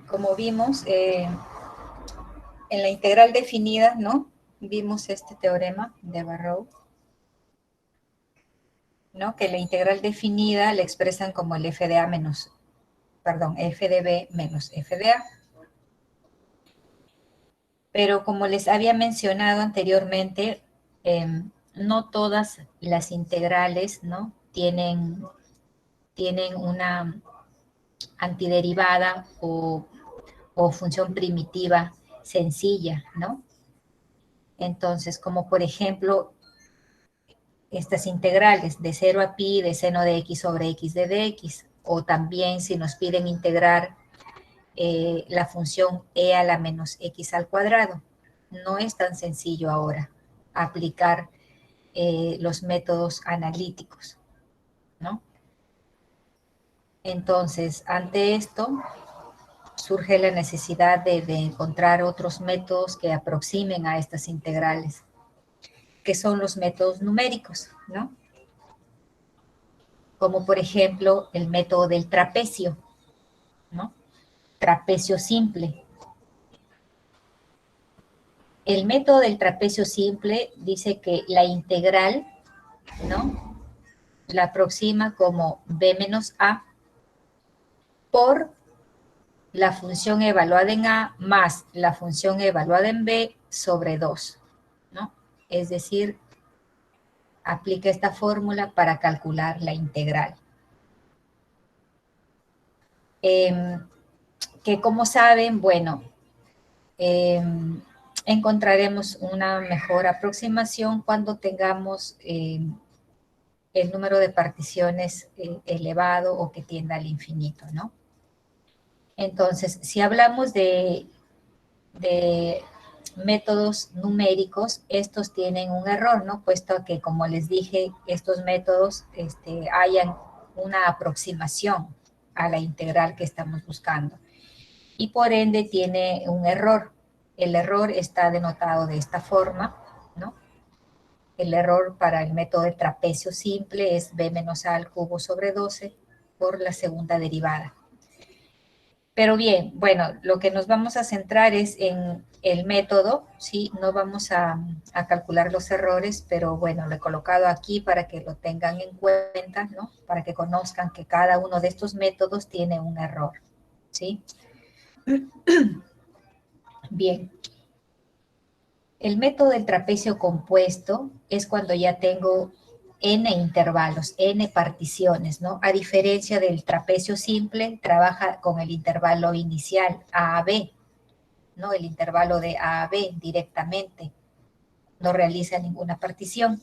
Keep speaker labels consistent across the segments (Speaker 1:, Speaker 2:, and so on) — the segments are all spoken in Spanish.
Speaker 1: Como vimos, en la integral definida, ¿no? Vimos este teorema de Barrow, ¿no? Que la integral definida la expresan como el f de a menos, perdón, f de b menos f de a. Pero como les había mencionado anteriormente, no todas las integrales, ¿no? Tienen una antiderivada o función primitiva sencilla, ¿no? Entonces, como por ejemplo, estas integrales de 0 a pi de seno de x sobre x de dx, o también si nos piden integrar la función e a la menos x al cuadrado. No es tan sencillo ahora aplicar los métodos analíticos, ¿no? Entonces, ante esto, surge la necesidad de encontrar otros métodos que aproximen a estas integrales, que son los métodos numéricos, ¿no? Como por ejemplo el método del trapecio, ¿no? Trapecio simple. El método del trapecio simple dice que la integral, ¿no? La aproxima como b menos a por la función evaluada en a más la función evaluada en b sobre 2, ¿no? Es decir, aplica esta fórmula para calcular la integral. Que como saben, bueno, encontraremos una mejor aproximación cuando tengamos el número de particiones elevado o que tienda al infinito, ¿no? Entonces, si hablamos de métodos numéricos, estos tienen un error, ¿no? Puesto que, como les dije, estos métodos hayan una aproximación a la integral que estamos buscando. Y por ende tiene un error. El error está denotado de esta forma, ¿no? El error para el método de trapecio simple es b menos a al cubo sobre 12 por la segunda derivada. Pero bien, bueno, lo que nos vamos a centrar es en el método, ¿sí? No vamos a calcular los errores, pero bueno, lo he colocado aquí para que lo tengan en cuenta, ¿no? Para que conozcan que cada uno de estos métodos tiene un error, ¿sí? Bien. El método del trapecio compuesto es cuando ya tengo n intervalos, n particiones, ¿no? A diferencia del trapecio simple, trabaja con el intervalo inicial A a B, ¿no? El intervalo de A a B directamente, no realiza ninguna partición.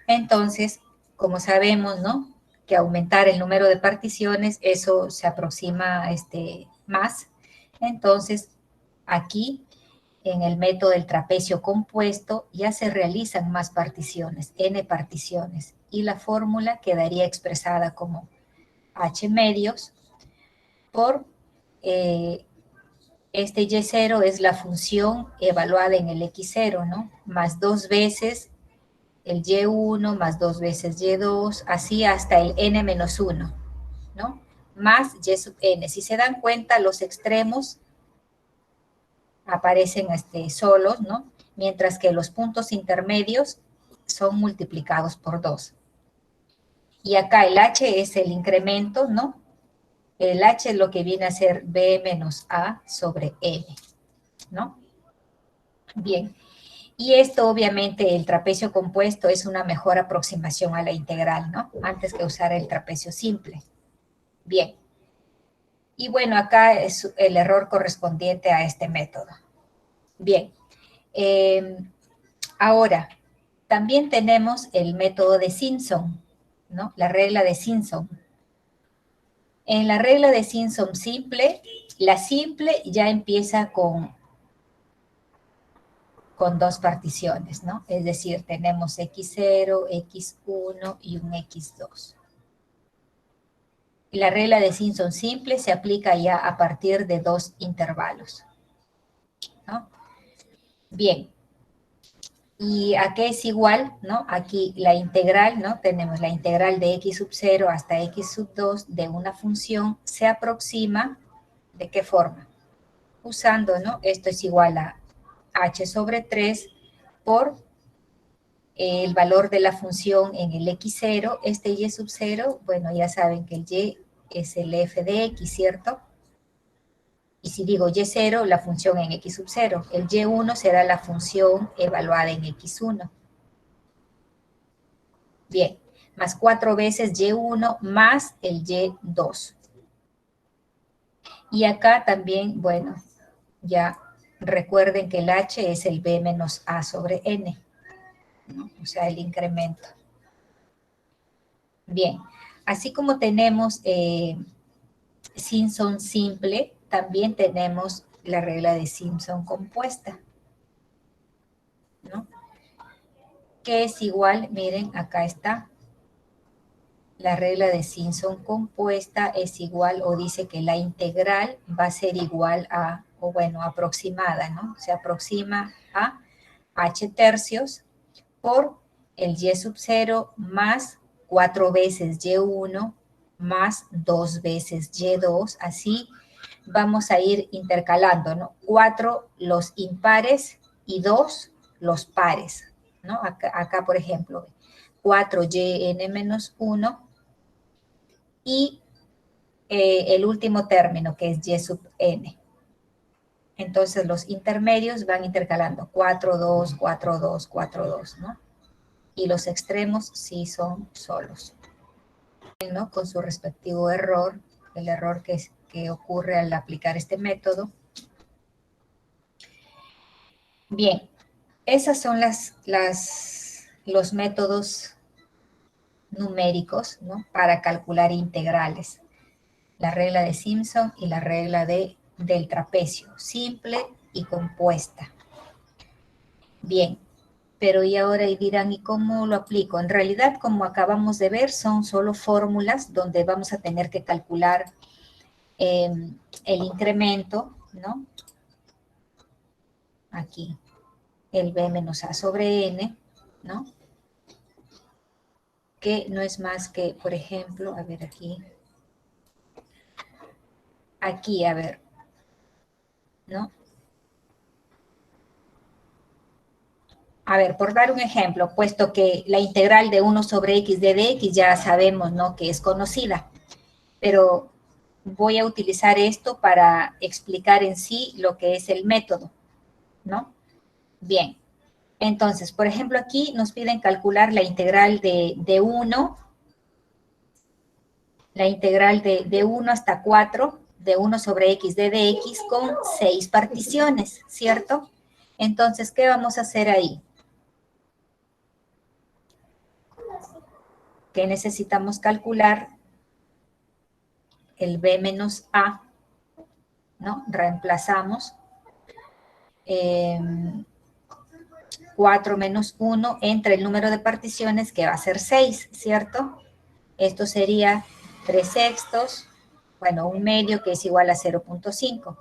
Speaker 1: Entonces, como sabemos, ¿no? Que aumentar el número de particiones, eso se aproxima más. Entonces, aquí en el método del trapecio compuesto ya se realizan más particiones, n particiones, y la fórmula quedaría expresada como h medios por este y0 es la función evaluada en el x0, ¿no? Más 2 veces el y1, más 2 veces y2, así hasta el n-1, ¿no? Más y sub n. Si se dan cuenta, los extremos aparecen solos, ¿no? Mientras que los puntos intermedios son multiplicados por 2. Y acá el h es el incremento, ¿no? El h es lo que viene a ser b menos a sobre n, ¿no? Bien. Y esto, obviamente, el trapecio compuesto es una mejor aproximación a la integral, ¿no? Antes que usar el trapecio simple. Bien. Y bueno, acá es el error correspondiente a este método. Bien. Ahora, también tenemos el método de Simpson, ¿no? La regla de Simpson. En la regla de Simpson simple, la simple ya empieza con dos particiones, ¿no? Es decir, tenemos x0, x1 y un x2. La regla de Simpson simple se aplica ya a partir de 2 intervalos, ¿no? Bien. ¿Y a qué es igual? ¿No? Aquí la integral, ¿no? Tenemos la integral de x sub 0 hasta x sub 2 de una función se aproxima, ¿de qué forma? Usando, ¿no? Esto es igual a h sobre 3 por el valor de la función en el x0, este y sub 0, bueno, ya saben que el y es el f de x, ¿cierto? Y si digo y0, la función en x sub 0. El y1 será la función evaluada en x1. Bien, más 4 veces y1 más el y2. Y acá también, bueno, ya recuerden que el h es el b menos a sobre n, ¿no? O sea, el incremento. Bien, así como tenemos Simpson simple, también tenemos la regla de Simpson compuesta, ¿no? Que es igual, miren, acá está. La regla de Simpson compuesta es igual, o dice que la integral va a ser igual a, o bueno, aproximada, ¿no? Se aproxima a h tercios por el y sub 0 más 4 veces y1 más 2 veces y2, así vamos a ir intercalando, ¿no? 4 los impares y 2 los pares, ¿no? Acá por ejemplo, 4yn menos 1 y el último término que es y sub n. Entonces los intermedios van intercalando 4, 2, 4, 2, 4, 2, ¿no? Y los extremos sí son solos, ¿no? Con su respectivo error, el error que ocurre al aplicar este método. Bien, esas son los métodos numéricos, ¿no? Para calcular integrales. La regla de Simpson y la regla del trapecio, simple y compuesta. Bien, pero y ahora dirán, ¿y cómo lo aplico? En realidad, como acabamos de ver, son solo fórmulas donde vamos a tener que calcular el incremento, ¿no? Aquí, el b menos a sobre n, ¿no? Que no es más que, por ejemplo, a ver aquí, a ver, ¿no? A ver, por dar un ejemplo, puesto que la integral de 1 sobre x de dx ya sabemos, ¿no?, que es conocida, pero voy a utilizar esto para explicar en sí lo que es el método, ¿no? Bien, entonces, por ejemplo, aquí nos piden calcular la integral de 1, la integral de 1 hasta 4, de 1 sobre x de dx con 6 particiones, ¿cierto? Entonces, ¿qué vamos a hacer ahí? Que necesitamos calcular el b menos a, ¿no? Reemplazamos 4 menos 1 entre el número de particiones, que va a ser 6, ¿cierto? Esto sería 3 sextos, bueno, 1/2, que es igual a 0.5.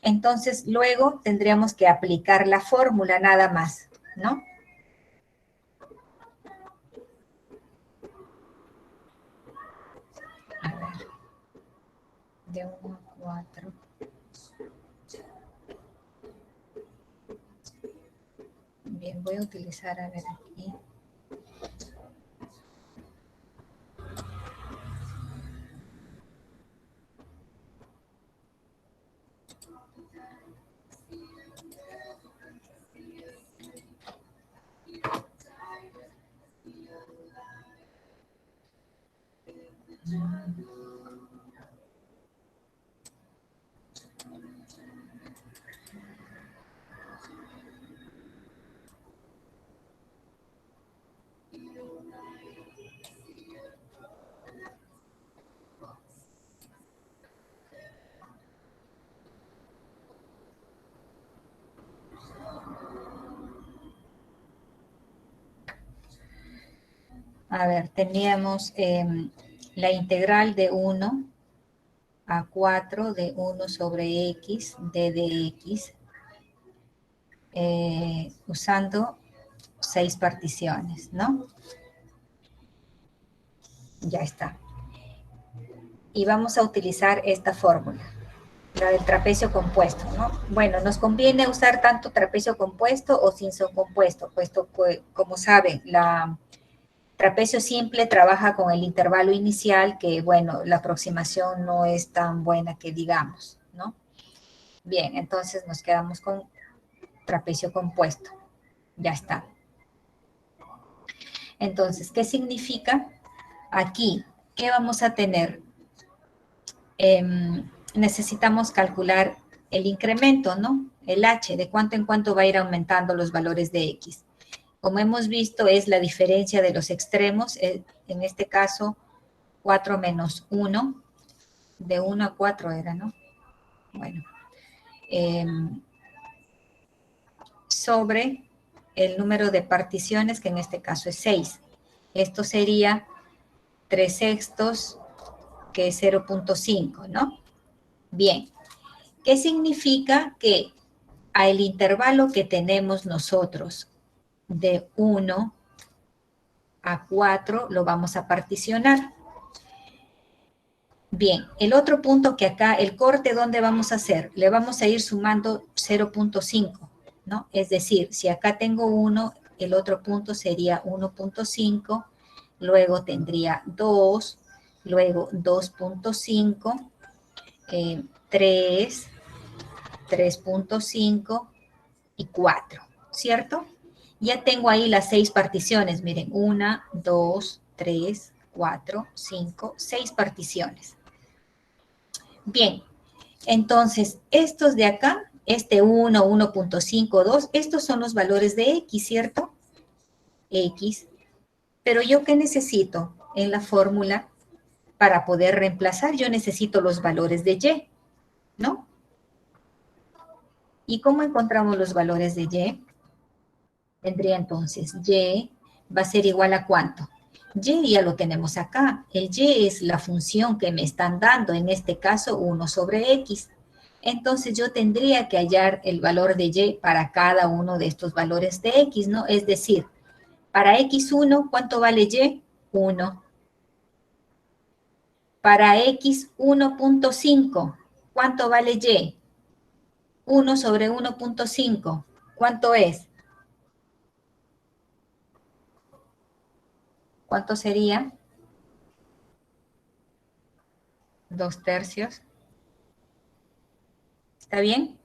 Speaker 1: Entonces, luego tendríamos que aplicar la fórmula nada más, ¿no? A ver, de 1 a 4. Bien, voy a utilizar, a ver aquí. A ver, teníamos la integral de 1 a 4 de 1 sobre x de dx, usando 6 particiones, ¿no? Ya está. Y vamos a utilizar esta fórmula, la del trapecio compuesto, ¿no? Bueno, nos conviene usar tanto trapecio compuesto o Simpson compuesto, puesto que, como saben, la trapecio simple trabaja con el intervalo inicial, que, bueno, la aproximación no es tan buena que digamos, ¿no? Bien, entonces nos quedamos con trapecio compuesto. Ya está. Entonces, ¿qué significa? Aquí, ¿qué vamos a tener? Necesitamos calcular el incremento, ¿no? El h, de cuánto en cuánto va a ir aumentando los valores de x. Como hemos visto, es la diferencia de los extremos, en este caso, 4 menos 1, de 1 a 4 era, ¿no? Bueno, sobre el número de particiones, que en este caso es 6. Esto sería 3/6, que es 0.5, ¿no? Bien, ¿qué significa? Que al intervalo que tenemos nosotros de 1 a 4 lo vamos a particionar. Bien, el otro punto que acá, el corte, ¿dónde vamos a hacer? Le vamos a ir sumando 0.5, ¿no? Es decir, si acá tengo 1, el otro punto sería 1.5, luego tendría 2, luego 2.5, 3, 3.5 y 4, ¿cierto? Ya tengo ahí las 6 particiones, miren, 1, 2, 3, 4, 5, 6 particiones. Bien, entonces, estos de acá, este 1, 1.5, 2, estos son los valores de x, ¿cierto? X. Pero ¿yo qué necesito en la fórmula? Para poder reemplazar, yo necesito los valores de y, ¿no? ¿Y cómo encontramos los valores de y? Tendría entonces y va a ser igual a ¿cuánto? Y ya lo tenemos acá. El y es la función que me están dando, en este caso 1 sobre x. Entonces yo tendría que hallar el valor de y para cada uno de estos valores de x, ¿no? Es decir, para x1, ¿cuánto vale y? 1. Para x 1.5, ¿cuánto vale y? 1 sobre 1.5, ¿cuánto es? ¿Cuánto sería? 2/3. ¿Está bien?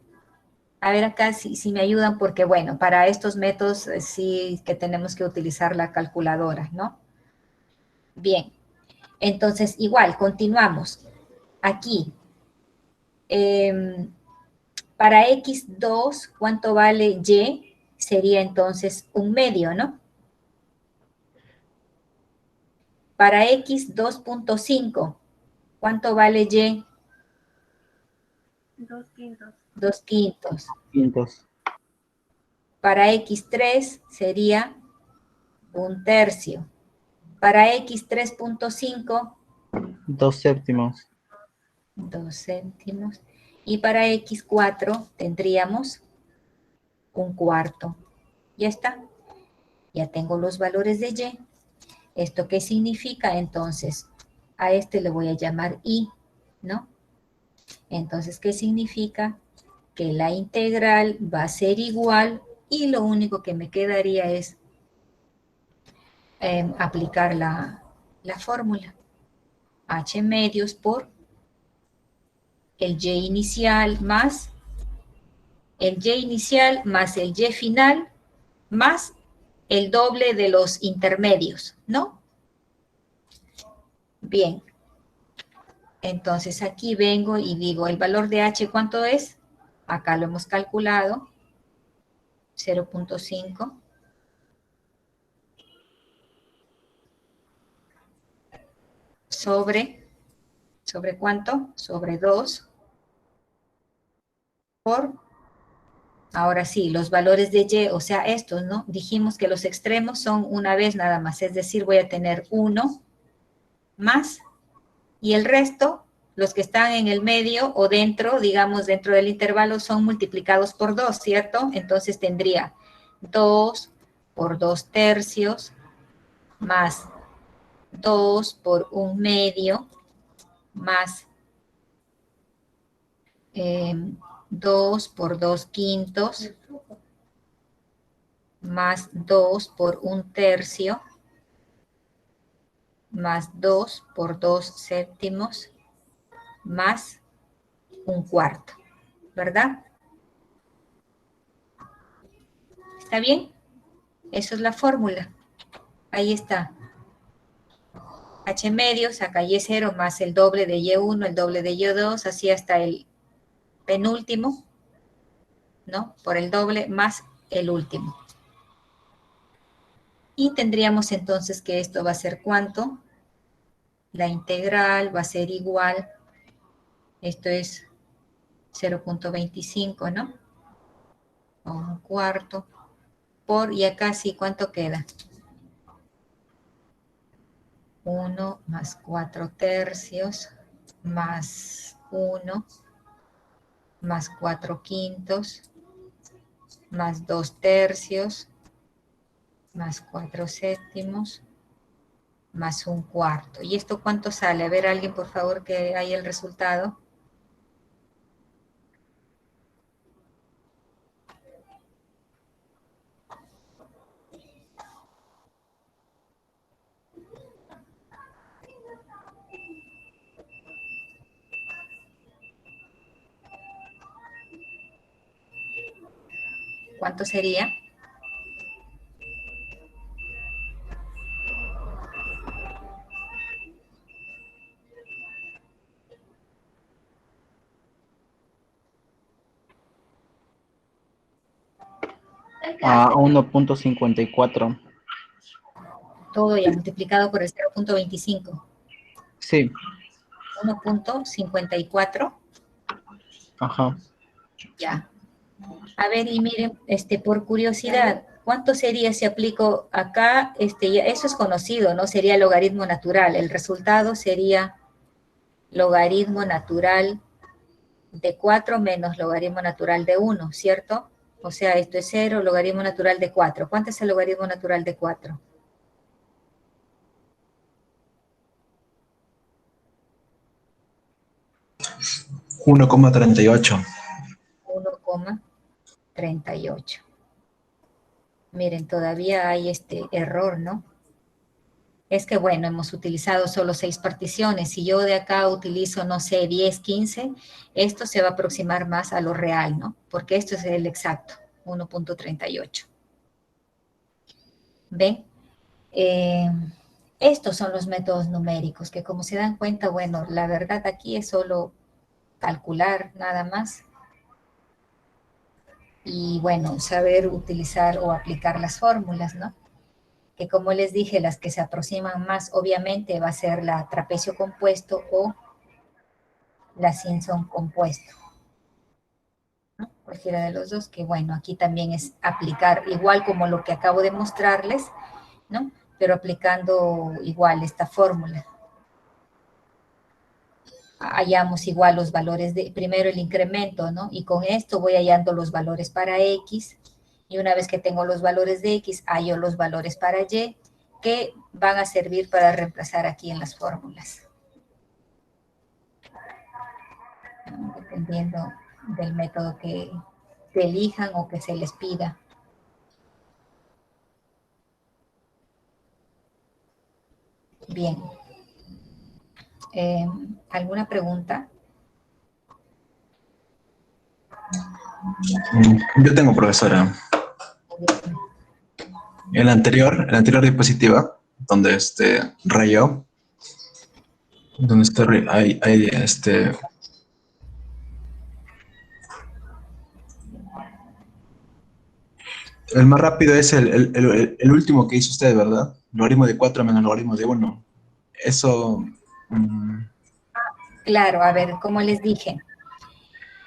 Speaker 1: A ver acá si me ayudan, porque bueno, para estos métodos sí que tenemos que utilizar la calculadora, ¿no? Bien, entonces igual, continuamos. Aquí, para x2, ¿cuánto vale y? Sería entonces 1/2, ¿no? Para x 2.5, ¿cuánto vale y?
Speaker 2: 2/5.
Speaker 1: 2/5.
Speaker 3: Quintos.
Speaker 1: Para x3 sería 1/3. Para x 3.5,
Speaker 3: 2/7.
Speaker 1: 2/7. Y para x4 tendríamos 1/4. Ya está. Ya tengo los valores de y. ¿Esto qué significa? Entonces, a este le voy a llamar y, ¿no? Entonces, ¿qué significa? Que la integral va a ser igual y lo único que me quedaría es aplicar la fórmula. H medios por el y inicial más el y inicial más el y final más el doble de los intermedios, ¿no? Bien. Entonces aquí vengo y digo, ¿el valor de h cuánto es? Acá lo hemos calculado, 0.5. ¿Sobre cuánto? Sobre 2 por, ahora sí, los valores de y, o sea, estos, ¿no? Dijimos que los extremos son una vez nada más, es decir, voy a tener 1 más, y el resto, los que están en el medio o dentro, digamos, dentro del intervalo, son multiplicados por 2, ¿cierto? Entonces tendría 2 por 2/3 más 2 por 1/2 más 2 por 2/5 más 2 por 1/3 más 2 por 2/7 más 1/4, ¿verdad? ¿Está bien? Eso es la fórmula. Ahí está. H medio saca Y0 más el doble de Y1, el doble de Y2, así hasta el penúltimo, ¿no? Por el doble más el último. Y tendríamos entonces que esto va a ser ¿cuánto? La integral va a ser igual, esto es 0.25, ¿no? O 1/4 por, y acá sí, ¿cuánto queda? 1 más 4/3 más 1 más 4/5 más 2/3 más 4/7 más 1/4. ¿Y esto cuánto sale? A ver, alguien, por favor, que haya el resultado. ¿Cuánto sería?
Speaker 3: A 1.54.
Speaker 1: Todo ya multiplicado por el 0.25.
Speaker 3: Sí,
Speaker 1: 1.54.
Speaker 3: ajá.
Speaker 1: Ya. A ver, y miren, por curiosidad, ¿cuánto sería si aplico acá? Ya, eso es conocido, ¿no? Sería logaritmo natural. El resultado sería logaritmo natural de 4 menos logaritmo natural de 1, ¿cierto? O sea, esto es 0, logaritmo natural de 4. ¿Cuánto es el logaritmo natural de 4?
Speaker 2: 1,38.
Speaker 1: 1,38. Miren, todavía hay este error, ¿no? Es que, bueno, hemos utilizado solo 6 particiones. Si yo de acá utilizo, no sé, 10, 15, esto se va a aproximar más a lo real, ¿no? Porque esto es el exacto, 1.38. ¿Ven? Estos son los métodos numéricos, que como se dan cuenta, bueno, la verdad aquí es solo calcular nada más. Y bueno, saber utilizar o aplicar las fórmulas, ¿no? Que como les dije, las que se aproximan más, obviamente, va a ser la trapecio compuesto o la Simpson compuesto, ¿no? Cualquiera de los dos, que bueno, aquí también es aplicar igual como lo que acabo de mostrarles, ¿no? Pero aplicando igual esta fórmula. Hallamos igual los valores de, primero el incremento, ¿no? Y con esto voy hallando los valores para X, y una vez que tengo los valores de X, hallo los valores para Y, que van a servir para reemplazar aquí en las fórmulas, dependiendo del método que elijan o que se les pida. Bien. ¿Alguna pregunta?
Speaker 2: Yo tengo, profesora. En la anterior diapositiva, donde rayó, donde hay el más rápido es el último que hizo usted, ¿verdad? Logaritmo de 4 menos logaritmo de 1. Eso,
Speaker 1: Claro, a ver, como les dije,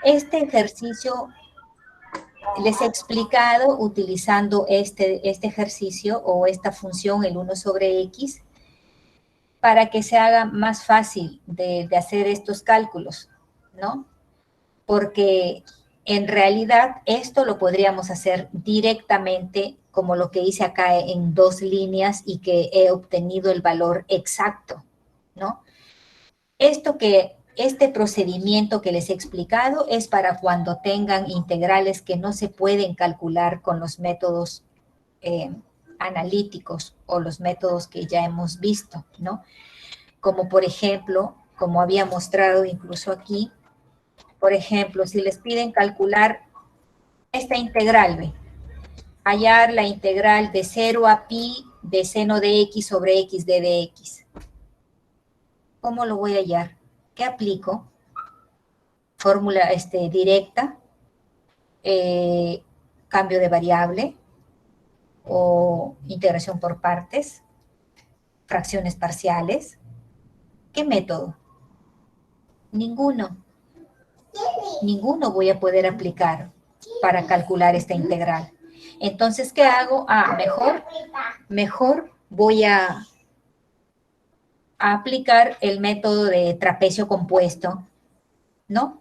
Speaker 1: este ejercicio les he explicado utilizando este ejercicio o esta función, el 1 sobre X, para que se haga más fácil de hacer estos cálculos, ¿no? Porque en realidad esto lo podríamos hacer directamente como lo que hice acá en 2 líneas y que he obtenido el valor exacto, ¿no? Este procedimiento que les he explicado es para cuando tengan integrales que no se pueden calcular con los métodos analíticos o los métodos que ya hemos visto, ¿no? Como por ejemplo, como había mostrado incluso aquí, por ejemplo, si les piden calcular esta integral, ¿ve? Hallar la integral de 0 a pi de seno de x sobre x de dx. ¿Cómo lo voy a hallar? ¿Qué aplico? Fórmula directa, cambio de variable o integración por partes, fracciones parciales. ¿Qué método? Ninguno. Ninguno voy a poder aplicar para calcular esta integral. Entonces, ¿qué hago? Mejor voy a aplicar el método de trapecio compuesto, ¿no?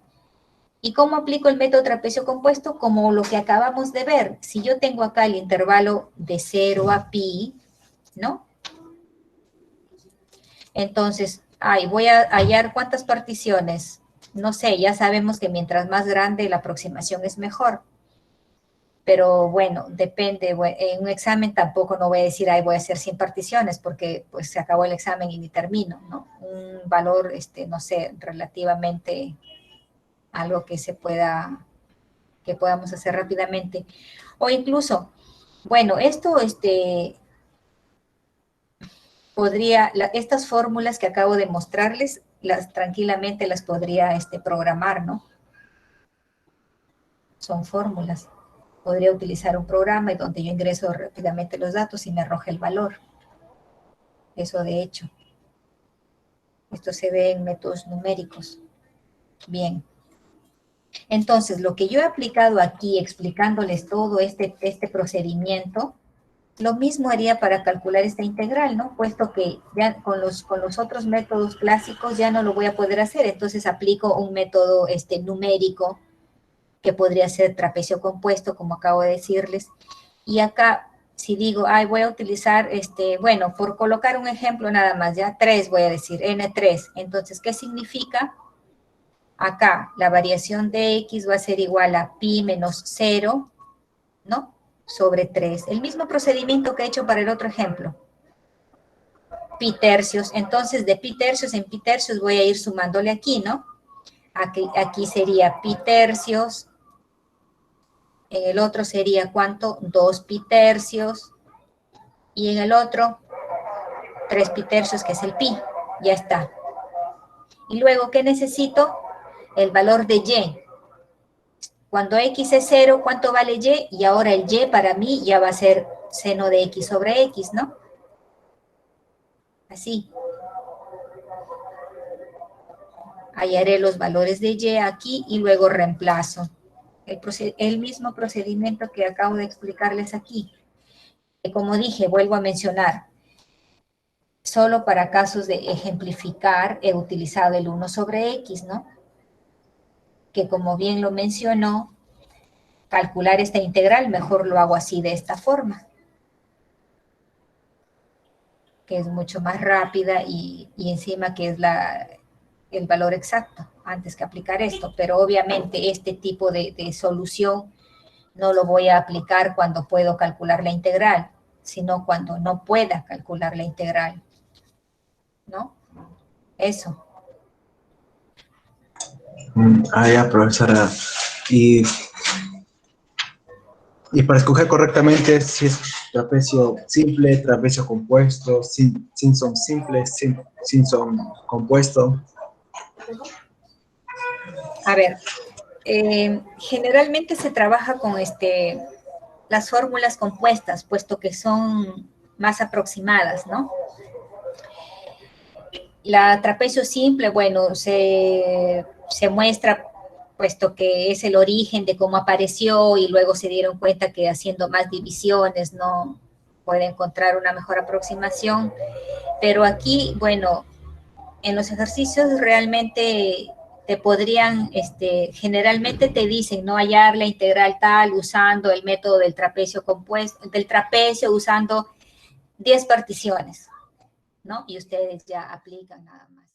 Speaker 1: ¿Y cómo aplico el método trapecio compuesto? Como lo que acabamos de ver. Si yo tengo acá el intervalo de 0 a pi, ¿no? Entonces, voy a hallar cuántas particiones. No sé, ya sabemos que mientras más grande la aproximación es mejor. Pero bueno, depende. En un examen tampoco no voy a decir, voy a hacer 100 particiones porque pues se acabó el examen y ni termino, ¿no? Un valor, no sé, relativamente algo que que podamos hacer rápidamente. O incluso, bueno, esto, estas fórmulas que acabo de mostrarles, tranquilamente las podría, programar, ¿no? Son fórmulas. Podría utilizar un programa y donde yo ingreso rápidamente los datos y me arroja el valor. Eso de hecho. Esto se ve en métodos numéricos. Bien. Entonces, lo que yo he aplicado aquí, explicándoles todo este procedimiento, lo mismo haría para calcular esta integral, ¿no? Puesto que ya con los otros métodos clásicos ya no lo voy a poder hacer, entonces aplico un método numérico que podría ser trapecio compuesto, como acabo de decirles. Y acá, si digo, voy a utilizar, bueno, por colocar un ejemplo nada más, ya 3 voy a decir, N3. Entonces, ¿qué significa? Acá, la variación de X va a ser igual a pi menos 0, ¿no? Sobre 3. El mismo procedimiento que he hecho para el otro ejemplo. Pi tercios. Entonces, de pi tercios en pi tercios voy a ir sumándole aquí, ¿no? Aquí sería pi tercios. En el otro sería, ¿cuánto? 2 pi tercios. Y en el otro, 3 pi tercios, que es el pi. Ya está. Y luego, ¿qué necesito? El valor de y. Cuando x es 0, ¿cuánto vale y? Y ahora el y para mí ya va a ser seno de x sobre x, ¿no? Así. Hallaré los valores de y aquí y luego reemplazo. El mismo procedimiento que acabo de explicarles aquí. Como dije, vuelvo a mencionar, solo para casos de ejemplificar he utilizado el 1 sobre x, ¿no? Que como bien lo mencionó, calcular esta integral mejor lo hago así de esta forma, que es mucho más rápida y encima que es el valor exacto antes que aplicar esto. Pero obviamente este tipo de solución no lo voy a aplicar cuando puedo calcular la integral, sino cuando no pueda calcular la integral, ¿no? Eso.
Speaker 2: Ya, profesora. Y, y para escoger correctamente, si es trapecio simple, trapecio compuesto, Simpson simple, Simpson compuesto.
Speaker 1: A ver, generalmente se trabaja con las fórmulas compuestas, puesto que son más aproximadas, ¿no? La trapecio simple, bueno, se muestra puesto que es el origen de cómo apareció y luego se dieron cuenta que haciendo más divisiones no puede encontrar una mejor aproximación. Pero aquí, bueno, en los ejercicios realmente te podrían, generalmente te dicen, ¿no? Hallar la integral tal usando el método del trapecio compuesto, del trapecio usando 10 particiones, ¿no? Y ustedes ya aplican nada más.